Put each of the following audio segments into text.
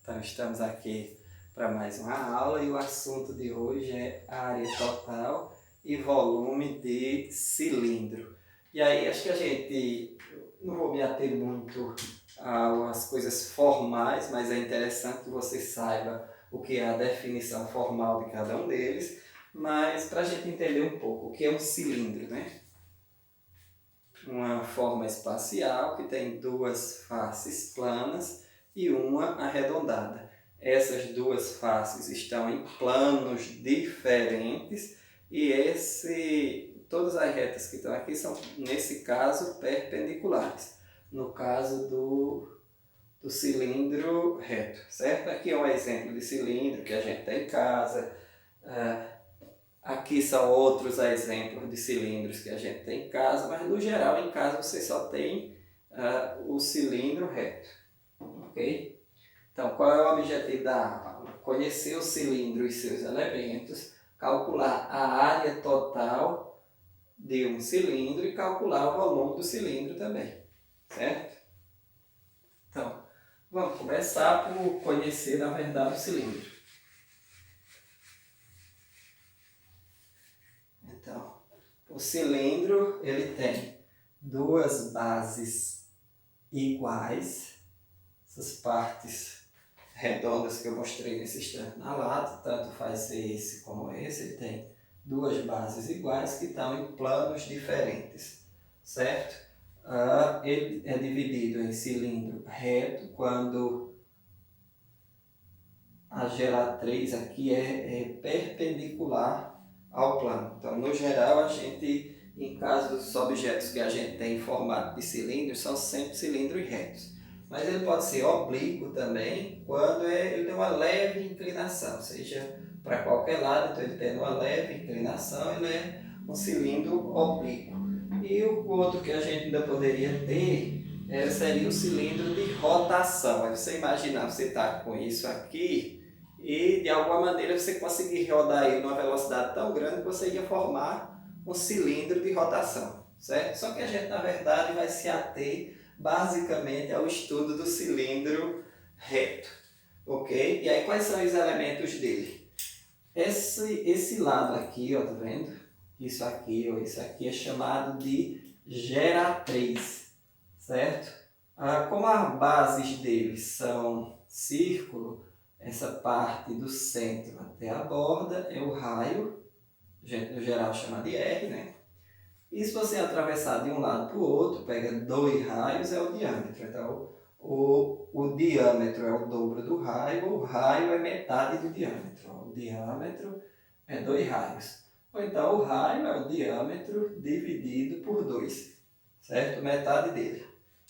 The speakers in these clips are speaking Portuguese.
Então estamos aqui para mais uma aula e o assunto de hoje é área total e volume de cilindro. E aí acho que a gente, não vou me ater muito às coisas formais, mas é interessante que você saiba o que é a definição formal de cada um deles, mas para a gente entender um pouco o que é um cilindro, né? Uma forma espacial que tem duas faces planas e uma arredondada. Essas duas faces estão em planos diferentes e todas as retas que estão aqui são, nesse caso, perpendiculares. No caso do cilindro reto, certo? Aqui é um exemplo de cilindro que a gente tem em casa. Aqui são outros exemplos de cilindros que a gente tem em casa, mas no geral em casa você só tem o cilindro reto, ok? Então qual é o objetivo da aula? Conhecer o cilindro e seus elementos, calcular a área total de um cilindro e calcular o volume do cilindro também, certo? Então, vamos começar por conhecer na verdade o cilindro. Então, o cilindro ele tem duas bases iguais, essas partes redondas que eu mostrei nesse instante na lata, tanto faz ser esse como esse, ele tem duas bases iguais que estão em planos diferentes, certo? Ele é dividido em cilindro reto quando a geratriz aqui é perpendicular ao plano. Então, no geral, a gente, em caso dos objetos que a gente tem em formato de cilindro, são sempre cilindros retos. Mas ele pode ser oblíquo também, quando ele tem uma leve inclinação, seja para qualquer lado, então ele tem uma leve inclinação, ele é um cilindro oblíquo. E o outro que a gente ainda poderia ter seria o cilindro de rotação. Aí você imaginar, você está com isso aqui, e de alguma maneira você conseguir rodar ele numa velocidade tão grande que você ia formar um cilindro de rotação, certo? Só que a gente na verdade vai se ater basicamente ao estudo do cilindro reto, ok? E aí quais são os elementos dele? Esse lado aqui, ó, tá vendo? Isso aqui ou isso aqui é chamado de geratriz, certo? Como as bases dele são círculo, essa parte do centro até a borda é o raio, a gente no geral chama de R, né? E se você atravessar de um lado para o outro, pega dois raios, é o diâmetro. Então, o diâmetro é o dobro do raio, o raio é metade do diâmetro. O diâmetro é 2 raios. Ou então, o raio é o diâmetro dividido por 2, certo? Metade dele,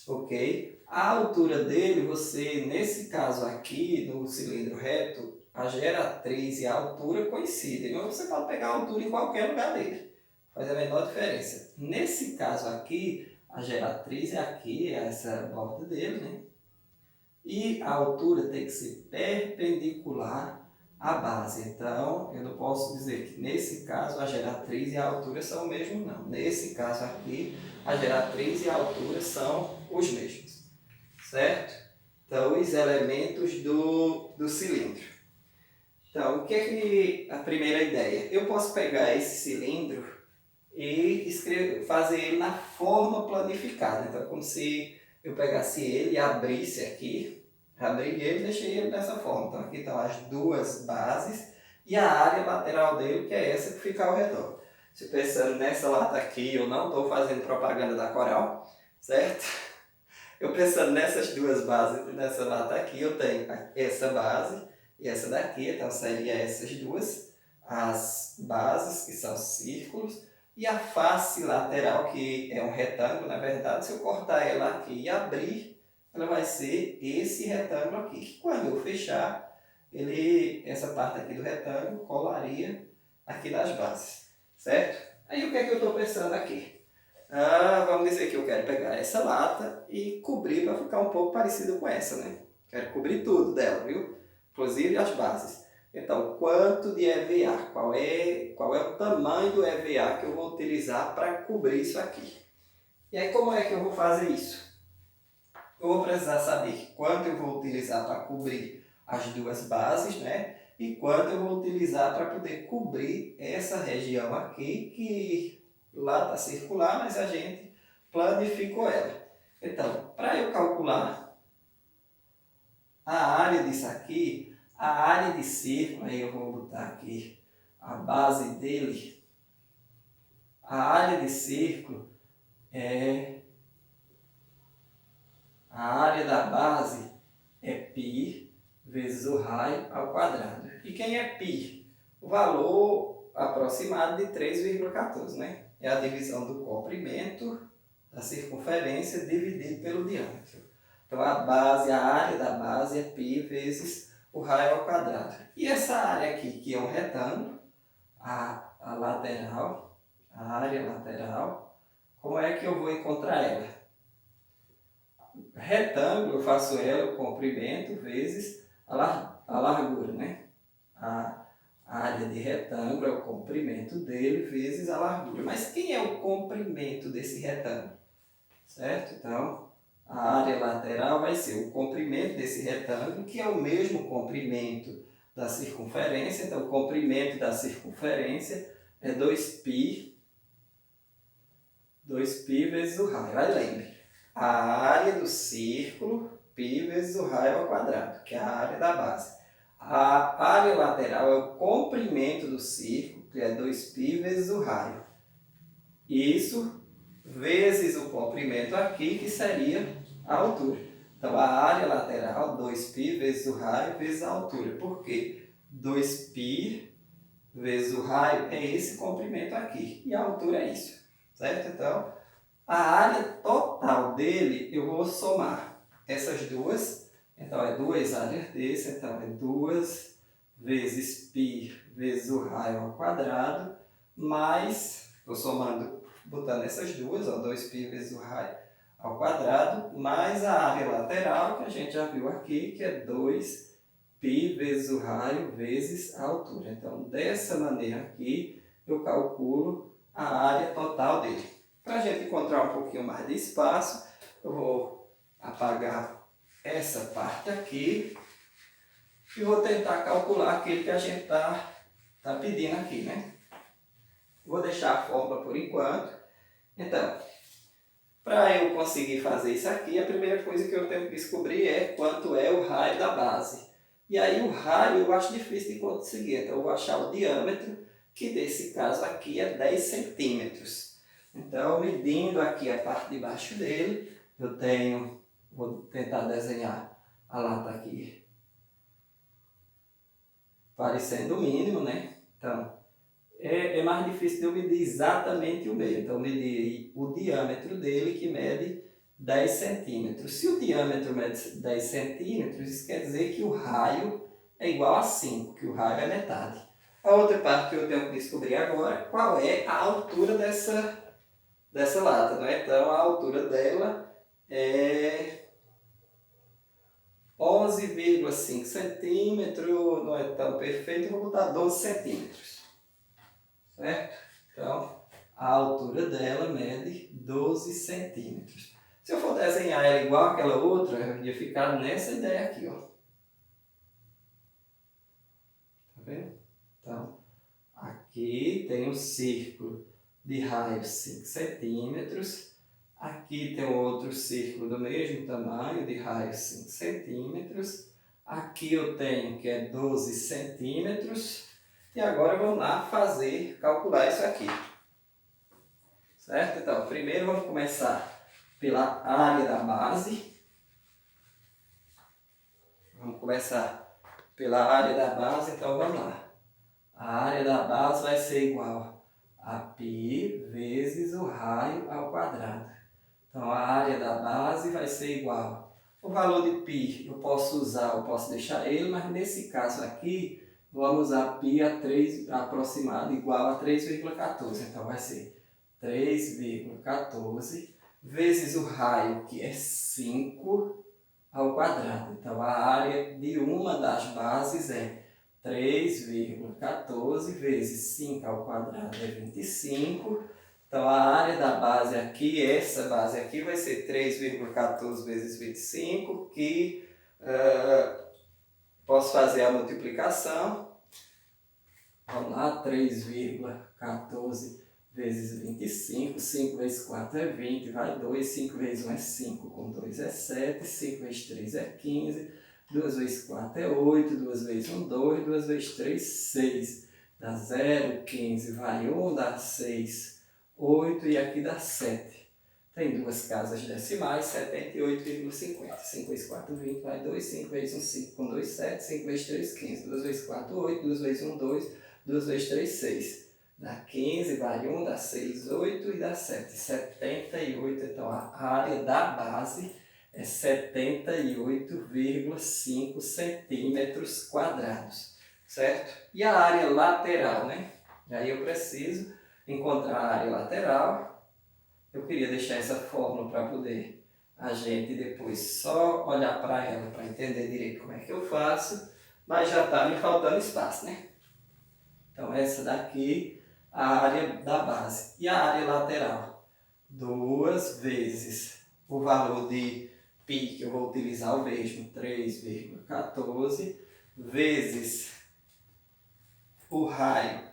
ok? A altura dele, você, nesse caso aqui, no cilindro reto, a geratriz e a altura coincidem. Mas você pode pegar a altura em qualquer lugar dele. Faz a menor diferença. Nesse caso aqui, a geratriz é aqui, é essa borda dele, né? E a altura tem que ser perpendicular à base. Então, eu não posso dizer que nesse caso a geratriz e a altura são o mesmo, não. Nesse caso aqui, a geratriz e a altura são os mesmos, certo? Então, os elementos do cilindro. Então, o que é que a primeira ideia? Eu posso pegar esse cilindro e fazer ele na forma planificada. Então, como se eu pegasse ele e abrisse aqui, abri ele e deixei ele dessa forma. Então, aqui estão as duas bases e a área lateral dele, que é essa que fica ao redor. Se pensando nessa lata aqui, eu não estou fazendo propaganda da Coral, certo? Eu pensando nessas duas bases, nessa lata aqui, eu tenho essa base e essa daqui, então seria essas duas, as bases, que são círculos, e a face lateral, que é um retângulo, na verdade, se eu cortar ela aqui e abrir, ela vai ser esse retângulo aqui, que quando eu fechar, essa parte aqui do retângulo colaria aqui nas bases, certo? Aí o que é que eu estou pensando aqui? Vamos dizer que eu quero pegar essa lata e cobrir para ficar um pouco parecido com essa, né? Quero cobrir tudo dela, viu? Inclusive as bases. Então, quanto de EVA? Qual é o tamanho do EVA que eu vou utilizar para cobrir isso aqui? E aí, como é que eu vou fazer isso? Eu vou precisar saber quanto eu vou utilizar para cobrir as duas bases, né? E quanto eu vou utilizar para poder cobrir essa região aqui, que lá está circular, mas a gente planificou ela. Então, para eu calcular a área disso aqui, a área de círculo, aí eu vou botar aqui a base dele. A área de círculo é a área da base é π vezes o raio ao quadrado. E quem é π? O valor aproximado de 3,14, né? É a divisão do comprimento da circunferência dividido pelo diâmetro. Então a área da base é π vezes o raio ao quadrado. E essa área aqui, que é um retângulo, a lateral, a área lateral, como é que eu vou encontrar ela? Retângulo, eu faço ela, o comprimento, vezes a largura, né? A área de retângulo é o comprimento dele, vezes a largura. Mas quem é o comprimento desse retângulo? Certo? Então, a área lateral vai ser o comprimento desse retângulo, que é o mesmo comprimento da circunferência. Então, o comprimento da circunferência é 2π vezes o raio. Aí lembre, a área do círculo, π vezes o raio ao quadrado, que é a área da base. A área lateral é o comprimento do círculo, que é 2π vezes o raio. Isso vezes o comprimento aqui, que seria a altura. Então, a área lateral, 2π vezes o raio vezes a altura. Por quê? 2π vezes o raio é esse comprimento aqui. E a altura é isso. Certo? Então, a área total dele, eu vou somar essas duas. Então, é duas áreas desse. Então, é 2 vezes π vezes o raio ao quadrado, mais, estou somando, botando essas duas, 2π vezes o raio ao quadrado, mais a área lateral, que a gente já viu aqui, que é 2π vezes o raio vezes a altura. Então, dessa maneira aqui, eu calculo a área total dele. Para a gente encontrar um pouquinho mais de espaço, eu vou apagar essa parte aqui e vou tentar calcular aquilo que a gente está pedindo aqui, né? Vou deixar a fórmula por enquanto. Então, para eu conseguir fazer isso aqui, a primeira coisa que eu tenho que descobrir é quanto é o raio da base. E aí o raio eu acho difícil de conseguir, então eu vou achar o diâmetro, que nesse caso aqui é 10 centímetros. Então, medindo aqui a parte de baixo dele, vou tentar desenhar a lata aqui parecendo o mínimo, né? Então, é mais difícil de eu medir exatamente o meio. Então, eu medi o diâmetro dele, que mede 10 centímetros. Se o diâmetro mede 10 centímetros, isso quer dizer que o raio é igual a 5, que o raio é metade. A outra parte que eu tenho que descobrir agora é qual é a altura dessa lata, né? Então, a altura dela é 11,5 centímetros, não é tão perfeito, eu vou botar 12 centímetros. Certo? Então, a altura dela mede 12 centímetros. Se eu for desenhar ela igual àquela outra, eu ia ficar nessa ideia aqui, ó. Tá vendo? Então, aqui tem um círculo de raio 5 centímetros. Aqui tem outro círculo do mesmo tamanho, de raio 5 centímetros. Aqui eu tenho que é 12 centímetros. E agora vamos lá calcular isso aqui. Certo? Então, primeiro vamos começar pela área da base. Vamos começar pela área da base, então vamos lá. A área da base vai ser igual a π vezes o raio ao quadrado. Então, a área da base vai ser igual. O valor de π eu posso deixar ele, mas nesse caso aqui, vamos usar π aproximado igual a 3,14. Então, vai ser 3,14 vezes o raio, que é 5 ao quadrado. Então, a área de uma das bases é 3,14 vezes 5 ao quadrado é 25. Então, a área da base aqui, essa base aqui, vai ser 3,14 vezes 25, que posso fazer a multiplicação. Vamos lá, 3,14 vezes 25, 5 vezes 4 é 20, vai 2, 5 vezes 1 é 5, com 2 é 7, 5 vezes 3 é 15, 2 vezes 4 é 8, 2 vezes 1, 2, 2 vezes 3, 6, dá 0, 15, vai 1, dá 6, 8 e aqui dá 7. Tem duas casas decimais, 78,50. 5 vezes 4, 20, vai 2, 5 vezes 1, 5, com 2, 7, 5 vezes 3, 15, 2 vezes 4, 8, 2 vezes 1, 2, 2 vezes 3, 6. Dá 15, vai 1, dá 6, 8 e dá 7. 78, então a área da base é 78,5 centímetros quadrados, certo? E a área lateral, né? E aí eu preciso encontrar a área lateral. Eu queria deixar essa fórmula para poder a gente depois só olhar para ela para entender direito como é que eu faço, mas já está me faltando espaço, né? Então essa daqui a área da base. E a área lateral? 2 vezes o valor de π, que eu vou utilizar o mesmo, 3,14, vezes o raio,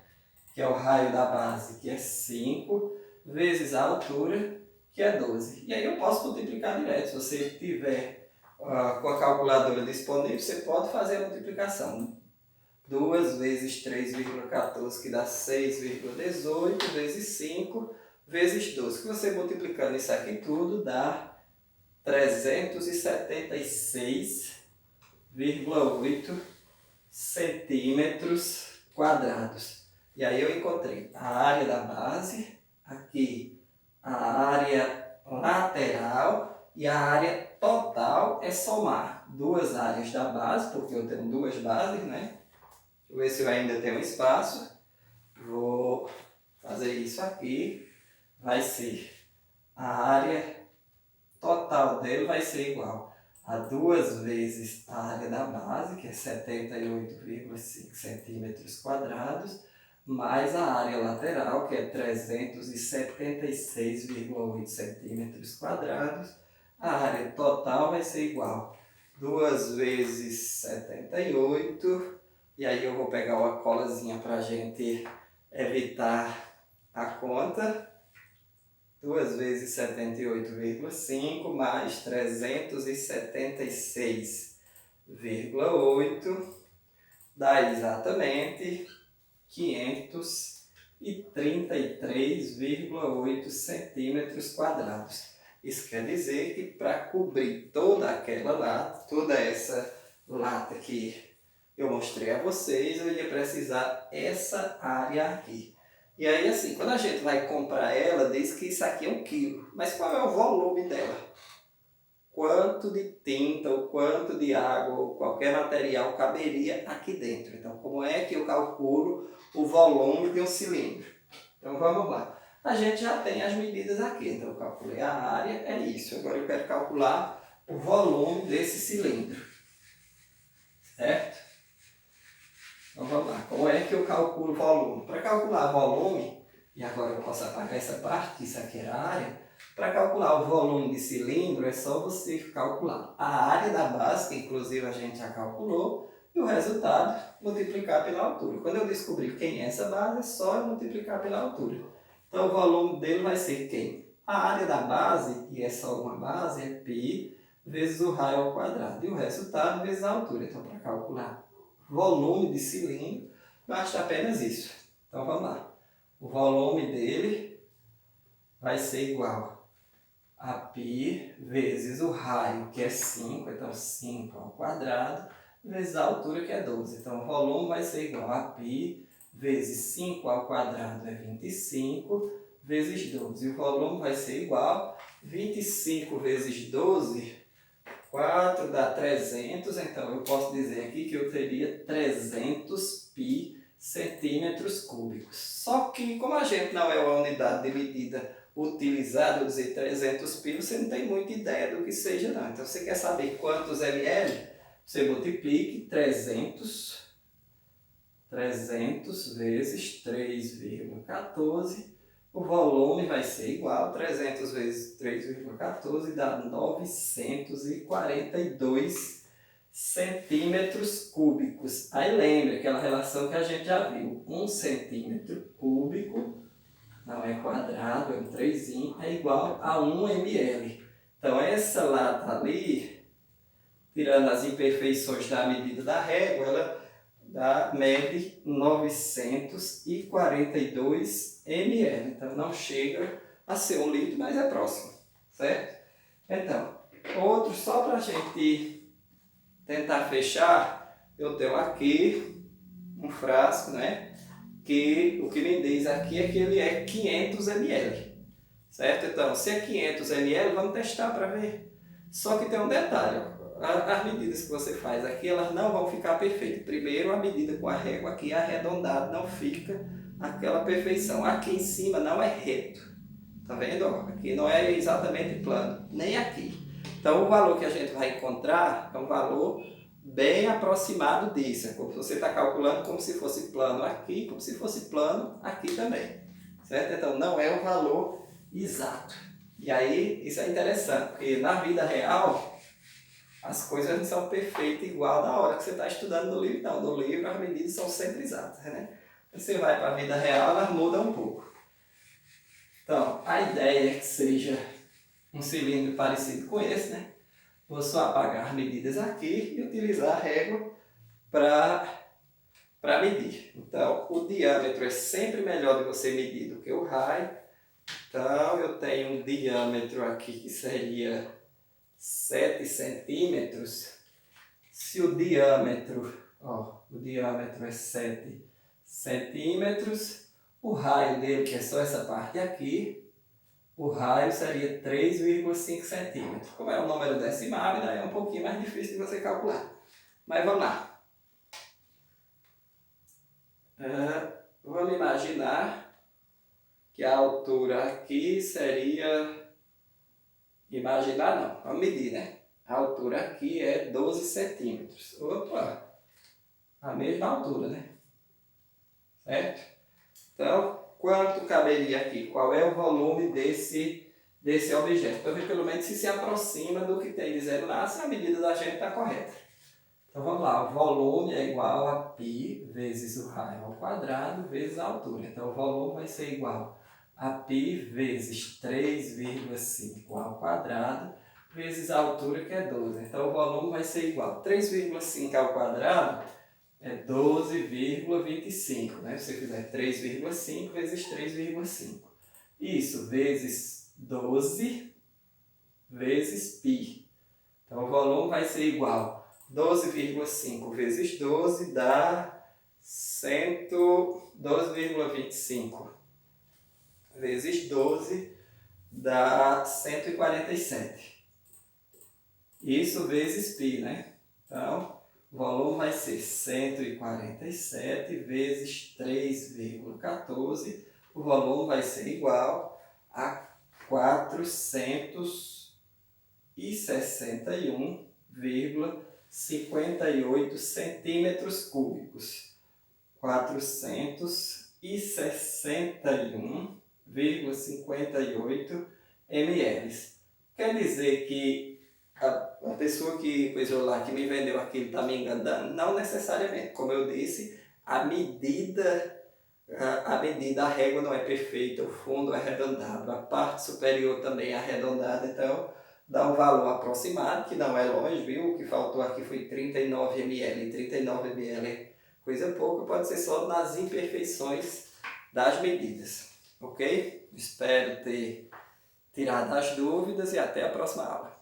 que é o raio da base, que é 5, vezes a altura, que é 12. E aí eu posso multiplicar direto. Se você tiver com a calculadora disponível, você pode fazer a multiplicação. 2 vezes 3,14, que dá 6,18, vezes 5, vezes 12. Que você multiplicando isso aqui tudo, dá 376,8 centímetros quadrados. E aí eu encontrei a área da base, aqui a área lateral e a área total é somar duas áreas da base, porque eu tenho duas bases, né? Deixa eu ver se eu ainda tenho espaço. Vou fazer isso aqui. Vai ser a área total dele vai ser igual a 2 vezes a área da base, que é 78,5 centímetros quadrados, mais a área lateral, que é 376,8 centímetros quadrados. A área total vai ser igual a 2 vezes 78, e aí eu vou pegar uma colazinha para a gente evitar a conta. 2 vezes 78,5 mais 376,8 dá exatamente 533,8 centímetros quadrados. Isso quer dizer que para cobrir toda aquela lata, toda essa lata que eu mostrei a vocês, eu ia precisar essa área aqui. E aí, assim, quando a gente vai comprar ela, diz que isso aqui é 1 quilo. Mas qual é o volume dela? Quanto de tinta, ou quanto de água, ou qualquer material caberia aqui dentro. Então, como é que eu calculo o volume de um cilindro? Então, vamos lá. A gente já tem as medidas aqui. Então, eu calculei a área, é isso. Agora eu quero calcular o volume desse cilindro. Certo? Então vamos lá, como é que eu calculo o volume? Para calcular volume, e agora eu posso apagar essa parte, que isso aqui era a área, para calcular o volume de cilindro é só você calcular a área da base, que inclusive a gente já calculou, e o resultado multiplicar pela altura. Quando eu descobrir quem é essa base, é só eu multiplicar pela altura. Então o volume dele vai ser quem? A área da base, e é só uma base, é π vezes o raio ao quadrado, e o resultado vezes a altura. Então para calcular volume de cilindro, basta apenas isso. Então vamos lá. O volume dele vai ser igual a π vezes o raio, que é 5, então 5 ao quadrado, vezes a altura, que é 12. Então o volume vai ser igual a π vezes 5 ao quadrado é 25, vezes 12. E o volume vai ser igual a 25 vezes 12, 4 dá 300, então eu posso dizer aqui que eu teria 300 π centímetros cúbicos. Só que como a gente não é uma unidade de medida utilizada, eu dizer 300 π, você não tem muita ideia do que seja não. Então você quer saber quantos ml? Você multiplique 300 vezes 3,14. O volume vai ser igual a 300 vezes 3,14, dá 942 centímetros cúbicos. Aí lembra aquela relação que a gente já viu. 1 centímetro cúbico, não é quadrado, é um 3, é igual a 1 ml. Então essa lata ali, tirando as imperfeições da medida da régua, ela mede 942 ml. Então não chega a ser 1 litro, mas é próximo, certo? Então, outro só para a gente tentar fechar, eu tenho aqui um frasco, né? Que o que me diz aqui é que ele é 500 ml, certo? Então, se é 500 ml, vamos testar para ver. Só que tem um detalhe, ó. As medidas que você faz aqui, elas não vão ficar perfeitas. Primeiro, a medida com a régua aqui arredondada não fica aquela perfeição. Aqui em cima não é reto, tá vendo? Aqui não é exatamente plano, nem aqui. Então, o valor que a gente vai encontrar é um valor bem aproximado disso. É como se você está calculando como se fosse plano aqui, como se fosse plano aqui também, certo? Então, não é o valor exato. E aí, isso é interessante, porque na vida real, as coisas não são perfeitas igual na hora que você está estudando no livro, não. No livro as medidas são sempre exatas, né? Quando você vai para a vida real, elas mudam um pouco. Então, a ideia é que seja um cilindro parecido com esse, né? Vou só apagar as medidas aqui e utilizar a régua para medir. Então, o diâmetro é sempre melhor de você medir do que o raio. Então, eu tenho um diâmetro aqui que seria 7 centímetros. Se o diâmetro é 7 centímetros, o raio dele, que é só essa parte aqui, o raio seria 3,5 centímetros. Como é um número decimal, daí é um pouquinho mais difícil de você calcular. Mas vamos lá. Vamos imaginar que a altura aqui seria... Imaginar não, vamos medir, né? A altura aqui é 12 centímetros. Opa! A mesma altura, né? Certo? Então, quanto caberia aqui? Qual é o volume desse objeto? Para ver pelo menos se aproxima do que tem dizendo lá, se a medida da gente está correta. Então vamos lá, o volume é igual a π vezes o raio ao quadrado vezes a altura. Então o volume vai ser igual a π vezes 3,5 ao quadrado vezes a altura, que é 12. Então o volume vai ser igual a 3,5 ao quadrado é 12,25, né? Se você fizer 3,5 vezes 3,5. Isso, vezes 12 vezes π. Então o volume vai ser igual a 12,5 vezes 12 dá 12,25 vezes 12 dá 147. Isso vezes π, né? Então, o volume vai ser 147 vezes 3,14. O volume vai ser igual a 461,58 centímetros cúbicos. 461,58 ml. Quer dizer que a pessoa que coisou lá, que me vendeu aquilo, está me enganando? Não necessariamente. Como eu disse, a medida, a régua não é perfeita, o fundo é arredondado, a parte superior também é arredondada, então dá um valor aproximado, que não é longe, viu? O que faltou aqui foi 39 ml. 39 ml é coisa pouca, pode ser só nas imperfeições das medidas, ok? Espero ter tirado as dúvidas e até a próxima aula.